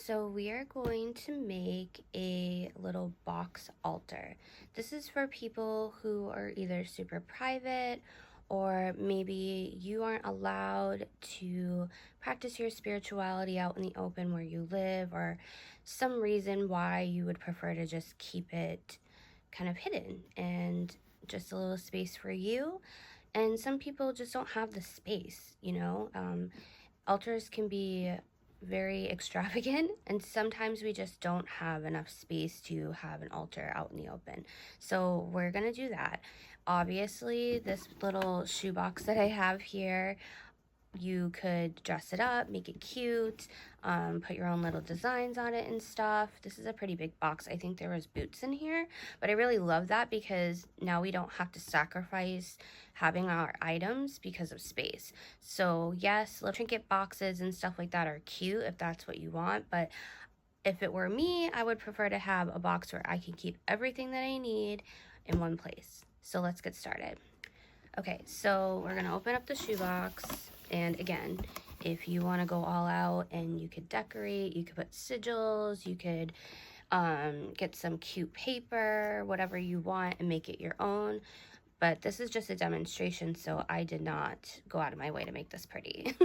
So we are going to make a little box altar. This is for people who are either super private or maybe you aren't allowed to practice your spirituality out in the open where you live, or some reason why you would prefer to just keep it kind of hidden and just a little space for you. And some people just don't have the space, altars can be very extravagant, and sometimes we just don't have enough space to have an altar out in the open. So we're gonna do that. Obviously, this little shoebox that I have here, you could dress it up, make it cute, put your own little designs on it and stuff. This is a pretty big box. I think there was boots in here, but I really love that because now we don't have to sacrifice having our items because of space. So yes, little trinket boxes and stuff like that are cute if that's what you want, but if it were me, I would prefer to have a box where I can keep everything that I need in one place. So let's get started. Okay, so we're gonna open up the shoebox, and again, if you want to go all out and you could decorate, you could put sigils, you could get some cute paper, whatever you want, and make it your own. But this is just a demonstration, so I did not go out of my way to make this pretty.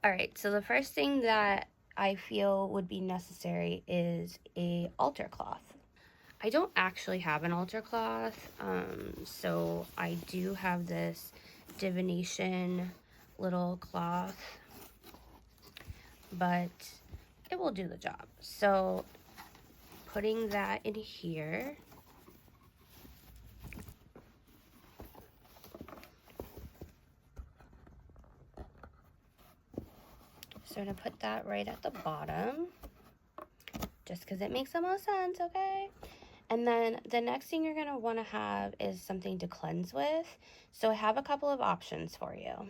All right, so the first thing that I feel would be necessary is a altar cloth. I don't actually have an altar cloth, so I do have this divination little cloth, but it will do the job. So putting that in here, so I'm gonna put that right at the bottom, just because it makes the most sense, okay? And then the next thing you're gonna wanna have is something to cleanse with. So I have a couple of options for you.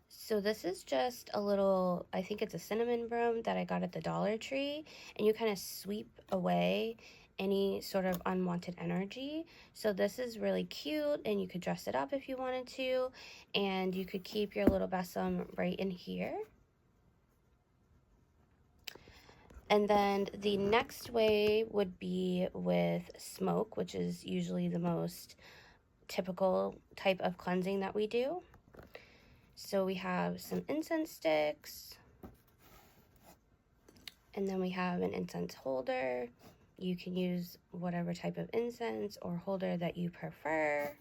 So this is just a little, I think it's a cinnamon broom that I got at the Dollar Tree, and you kind of sweep away any sort of unwanted energy. So this is really cute, and you could dress it up if you wanted to, and you could keep your little besom right in here. And then the next way would be with smoke, which is usually the most typical type of cleansing that we do. So we have some incense sticks, and then we have an incense holder. You can use whatever type of incense or holder that you prefer.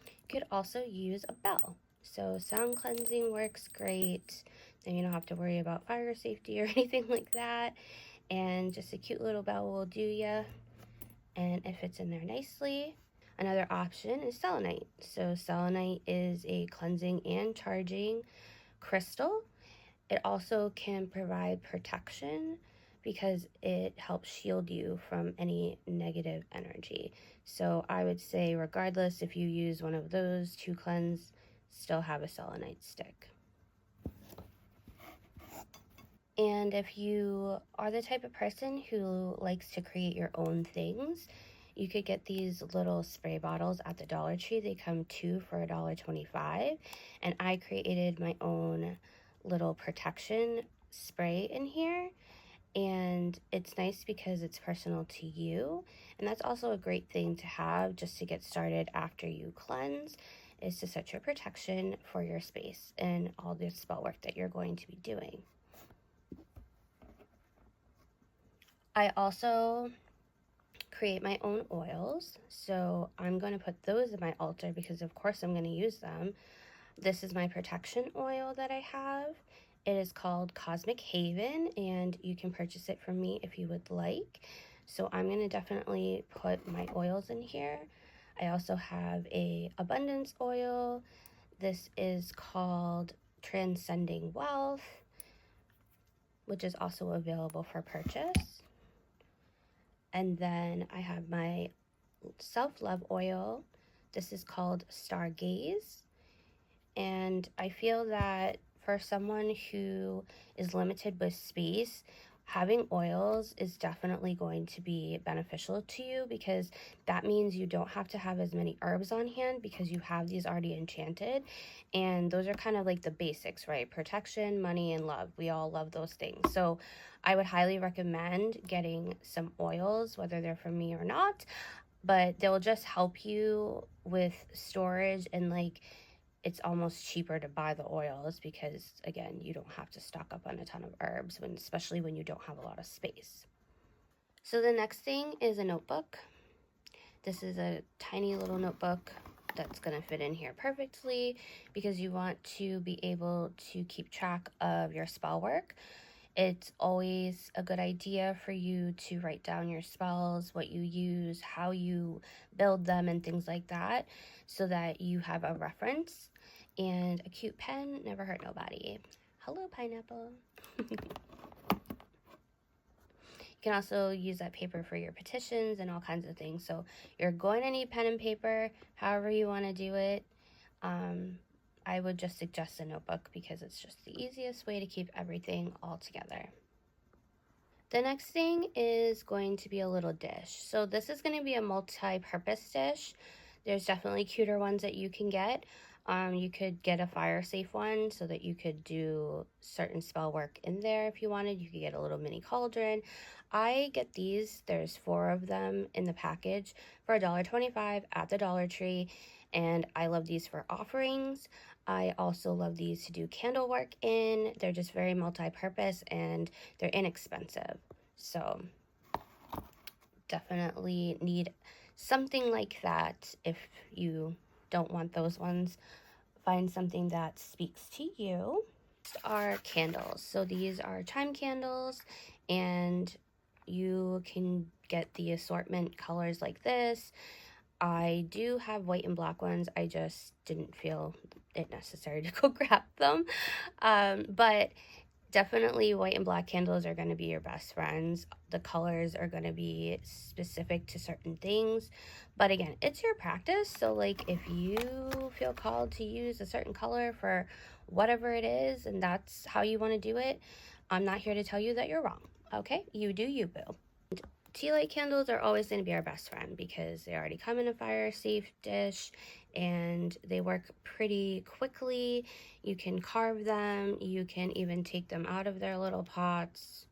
You could also use a bell. So sound cleansing works great. Then you don't have to worry about fire safety or anything like that. And just a cute little bell will do ya. And it fits in there nicely. Another option is selenite. So selenite is a cleansing and charging crystal. It also can provide protection because it helps shield you from any negative energy. So I would say regardless if you use one of those to cleanse, still have a selenite stick. And if you are the type of person who likes to create your own things, you could get these little spray bottles at the Dollar Tree. They come two for $1.25, and I created my own little protection spray in here, and it's nice because it's personal to you. And that's also a great thing to have just to get started after you cleanse, is to set your protection for your space and all the spell work that you're going to be doing. I also create my own oils, so I'm going to put those in my altar because of course I'm going to use them. This is my protection oil that I have. It is called Cosmic Haven, and you can purchase it from me if you would like. So I'm going to definitely put my oils in here. I also have a abundance oil. This is called Transcending Wealth, which is also available for purchase. And then I have my self-love oil. This is called Stargaze. And I feel that for someone who is limited with space, having oils is definitely going to be beneficial to you, because that means you don't have to have as many herbs on hand because you have these already enchanted. And those are kind of like the basics, right? Protection, money, and love. We all love those things. So I would highly recommend getting some oils, whether they're from me or not, but they'll just help you with storage, and like it's almost cheaper to buy the oils because, again, you don't have to stock up on a ton of herbs, especially when you don't have a lot of space. So the next thing is a notebook. This is a tiny little notebook that's going to fit in here perfectly because you want to be able to keep track of your spell work. It's always a good idea for you to write down your spells, what you use, how you build them, and things like that, so that you have a reference. And a cute pen never hurt nobody. Hello, pineapple. You can also use that paper for your petitions and all kinds of things. So you're going to need pen and paper, however you want to do it. I would just suggest a notebook because it's just the easiest way to keep everything all together. The next thing is going to be a little dish. So this is going to be a multi-purpose dish. There's definitely cuter ones that you can get. You could get a fire safe one so that you could do certain spell work in there if you wanted. You could get a little mini cauldron. I get these. There's 4 of them in the package for $1.25 at the Dollar Tree, and I love these for offerings. I also love these to do candle work in. They're just very multi-purpose and they're inexpensive. So definitely need something like that. If you don't want those ones, find something that speaks to you. Next are candles. So these are chime candles, and you can get the assortment colors like this. I do have white and black ones. I just didn't feel it necessary to go grab them. But definitely white and black candles are going to be your best friends. The colors are going to be specific to certain things. But again, it's your practice. So like if you feel called to use a certain color for whatever it is, and that's how you want to do it, I'm not here to tell you that you're wrong. Okay? You do you, boo. Tea light candles are always going to be our best friend because they already come in a fire safe dish and they work pretty quickly. You can carve them. You can even take them out of their little pots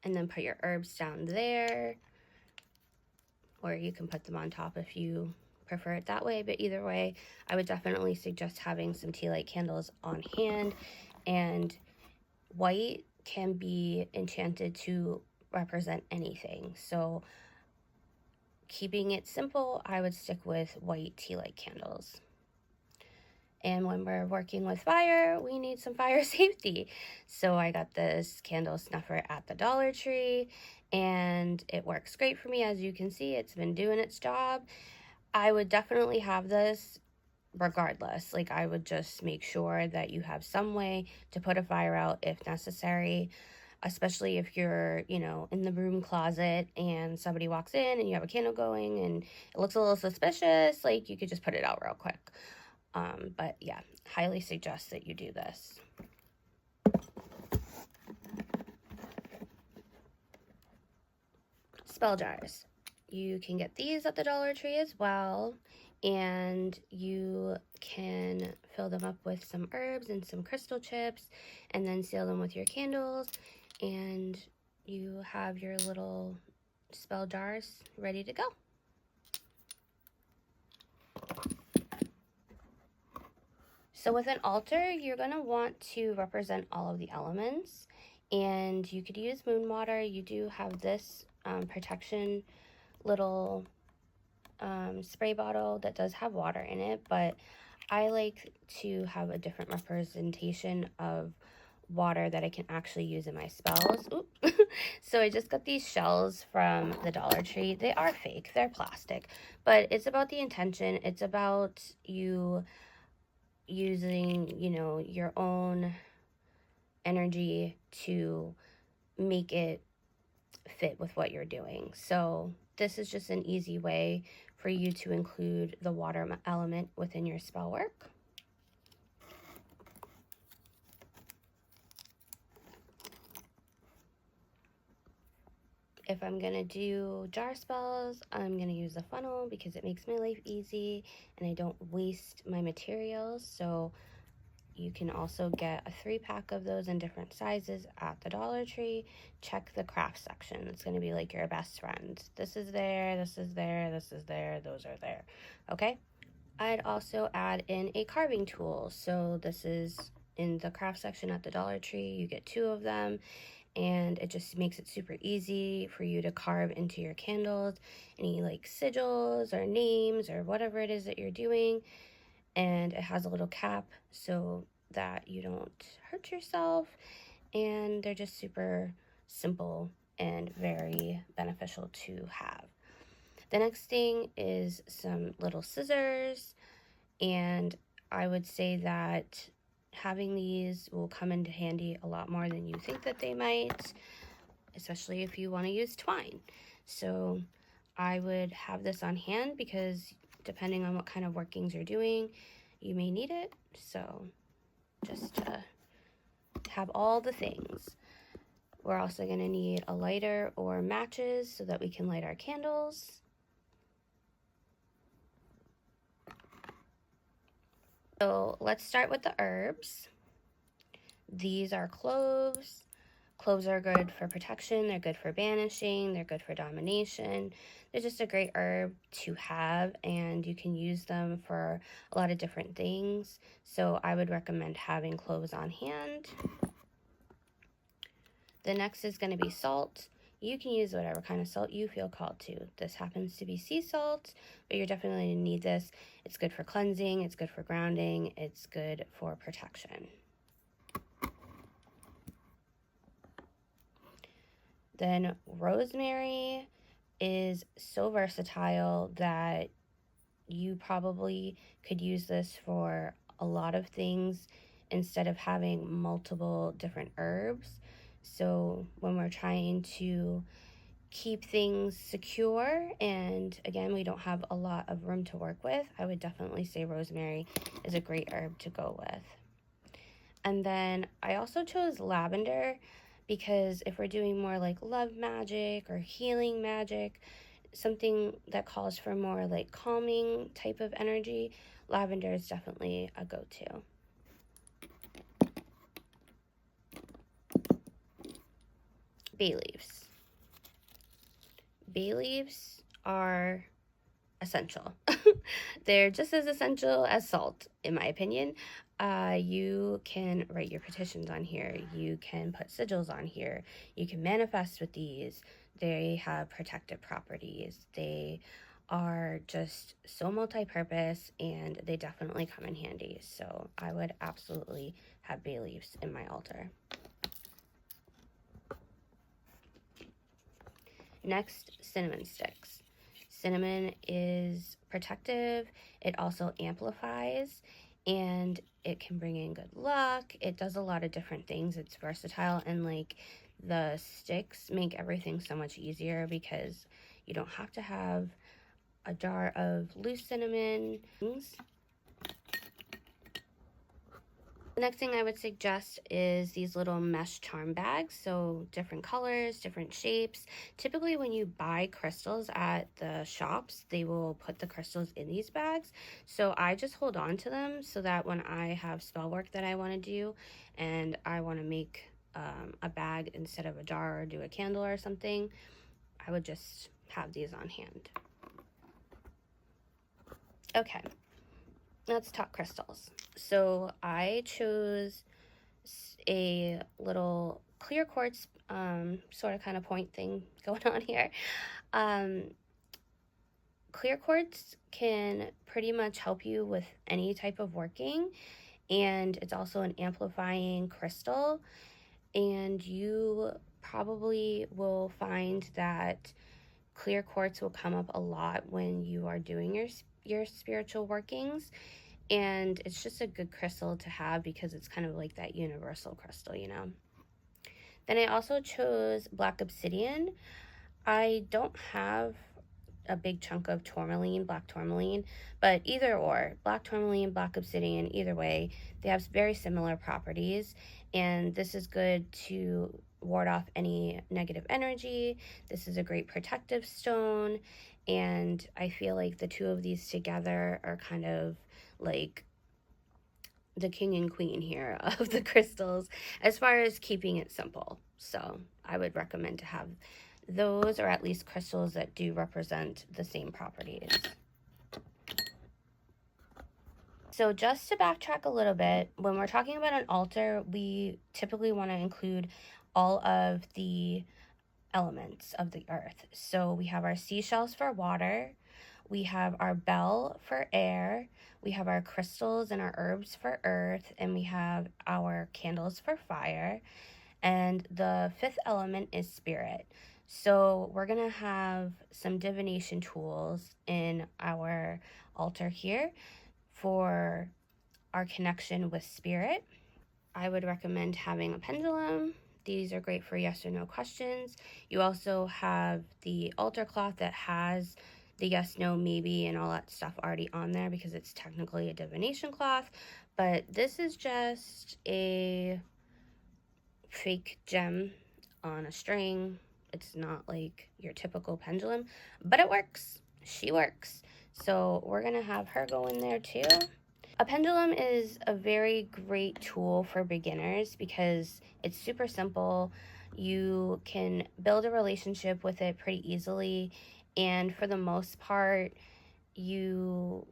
and then put your herbs down there, or you can put them on top if you prefer it that way. But either way, I would definitely suggest having some tea light candles on hand. And white can be enchanted to represent anything. So keeping it simple, I would stick with white tea light candles. And when we're working with fire, we need some fire safety. So I got this candle snuffer at the Dollar Tree, and it works great for me. As you can see, it's been doing its job. I would definitely have this regardless. Like, I would just make sure that you have some way to put a fire out if necessary, especially if you're, in the broom closet and somebody walks in and you have a candle going and it looks a little suspicious. Like, you could just put it out real quick. But yeah, highly suggest that you do this. Spell jars. You can get these at the Dollar Tree as well, and you can fill them up with some herbs and some crystal chips and then seal them with your candles, and you have your little spell jars ready to go. So with an altar, you're going to want to represent all of the elements, and you could use moon water. You do have this protection little spray bottle that does have water in it, but I like to have a different representation of water that I can actually use in my spells. So I just got these shells from the Dollar Tree. They are fake, they're plastic, but it's about the intention. It's about you using, your own energy to make it fit with what you're doing. So this is just an easy way for you to include the water element within your spell work. If I'm gonna do jar spells, I'm gonna use a funnel because it makes my life easy and I don't waste my materials. So you can also get a 3-pack of those in different sizes at the Dollar Tree. Check the craft section. It's going to be like your best friend. This is there, this is there, this is there, those are there. Okay? I'd also add in a carving tool. So this is in the craft section at the Dollar Tree. You get 2 of them, and it just makes it super easy for you to carve into your candles any like sigils or names or whatever it is that you're doing. And it has a little cap so that you don't hurt yourself, and they're just super simple and very beneficial to have. The next thing is some little scissors, and I would say that having these will come into handy a lot more than you think that they might, especially if you want to use twine. So I would have this on hand because depending on what kind of workings you're doing, you may need it. So just have all the things. We're also going to need a lighter or matches so that we can light our candles. So let's start with the herbs. These are cloves. Cloves are good for protection, they're good for banishing, they're good for domination. They're just a great herb to have, and you can use them for a lot of different things. So I would recommend having cloves on hand. The next is going to be salt. You can use whatever kind of salt you feel called to. This happens to be sea salt, but you're definitely going to need this. It's good for cleansing, it's good for grounding, it's good for protection. Then rosemary is so versatile that you probably could use this for a lot of things instead of having multiple different herbs. So when we're trying to keep things secure, and again, we don't have a lot of room to work with, I would definitely say rosemary is a great herb to go with. And then I also chose lavender because if we're doing more like love magic or healing magic, something that calls for more like calming type of energy, lavender is definitely a go-to. Bay leaves. Bay leaves are essential. They're just as essential as salt, in my opinion. You can write your petitions on here. You can put sigils on here. You can manifest with these. They have protective properties. They are just so multi-purpose, and they definitely come in handy. So I would absolutely have bay leaves in my altar. Next, cinnamon sticks. Cinnamon is protective. It also amplifies, and it can bring in good luck. It does a lot of different things. It's versatile, and like the sticks make everything so much easier because you don't have to have a jar of loose cinnamon. The next thing I would suggest is these little mesh charm bags. So different colors, different shapes. Typically when you buy crystals at the shops, they will put the crystals in these bags. So I just hold on to them so that when I have spell work that I want to do and I want to make a bag instead of a jar or do a candle or something, I would just have these on hand. Okay. Let's talk crystals. So I chose a little clear quartz sort of kind of point thing going on here. Clear quartz can pretty much help you with any type of working, and it's also an amplifying crystal, and you probably will find that clear quartz will come up a lot when you are doing your spiritual workings, and it's just a good crystal to have because it's kind of like that universal crystal, you know. Then I also chose black obsidian. I don't have a big chunk of tourmaline, black tourmaline, but either or, black tourmaline, black obsidian, either way, they have very similar properties, and this is good to ward off any negative energy. This is a great protective stone, and I feel like the two of these together are kind of like the king and queen here of the crystals as far as keeping it simple. So I would recommend to have those, or at least crystals that do represent the same properties. So just to backtrack a little bit, when we're talking about an altar, we typically want to include all of the elements of the earth. So we have our seashells for water, we have our bell for air, we have our crystals and our herbs for earth, and we have our candles for fire. And the fifth element is spirit. So we're going to have some divination tools in our altar here for our connection with spirit. I would recommend having a pendulum. These are great for yes or no questions. You also have the altar cloth that has the yes, no, maybe, and all that stuff already on there because it's technically a divination cloth. But this is just a fake gem on a string. It's not like your typical pendulum, but it works. She works. So we're going to have her go in there too. A pendulum is a very great tool for beginners because it's super simple. You can build a relationship with it pretty easily, and for the most part, you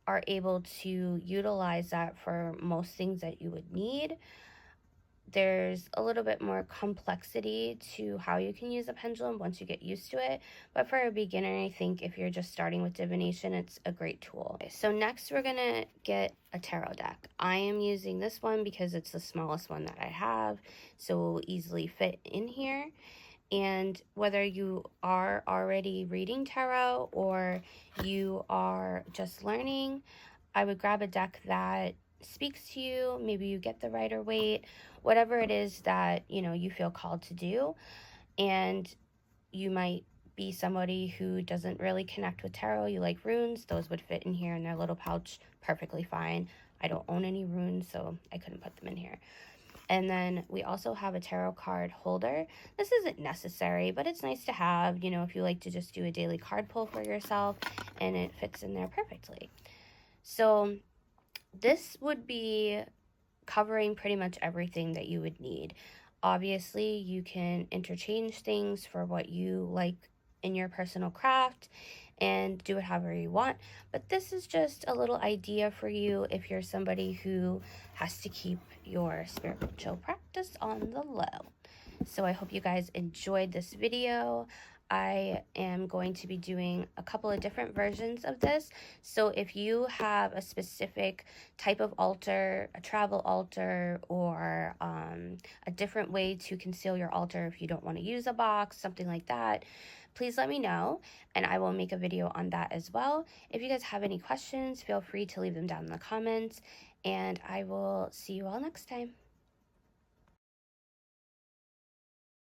are able to utilize that for most things that you would need. There's a little bit more complexity to how you can use a pendulum once you get used to it. But for a beginner, I think if you're just starting with divination, it's a great tool. So next we're gonna get a tarot deck. I am using this one because it's the smallest one that I have, so it will easily fit in here. And whether you are already reading tarot or you are just learning, I would grab a deck that speaks to you. Maybe you get the Rider-Waite, whatever it is that, you know, you feel called to do. And you might be somebody who doesn't really connect with tarot. You like runes, those would fit in here in their little pouch perfectly fine. I don't own any runes, so I couldn't put them in here. And then we also have a tarot card holder. This isn't necessary, but it's nice to have, you know, if you like to just do a daily card pull for yourself, and it fits in there perfectly. So this would be covering pretty much everything that you would need. Obviously, you can interchange things for what you like in your personal craft and do it however you want. But this is just a little idea for you if you're somebody who has to keep your spiritual practice on the low. So I hope you guys enjoyed this video. I am going to be doing a couple of different versions of this. So if you have a specific type of altar, a travel altar, or a different way to conceal your altar if you don't want to use a box, something like that, please let me know and I will make a video on that as well. If you guys have any questions, feel free to leave them down in the comments, and I will see you all next time.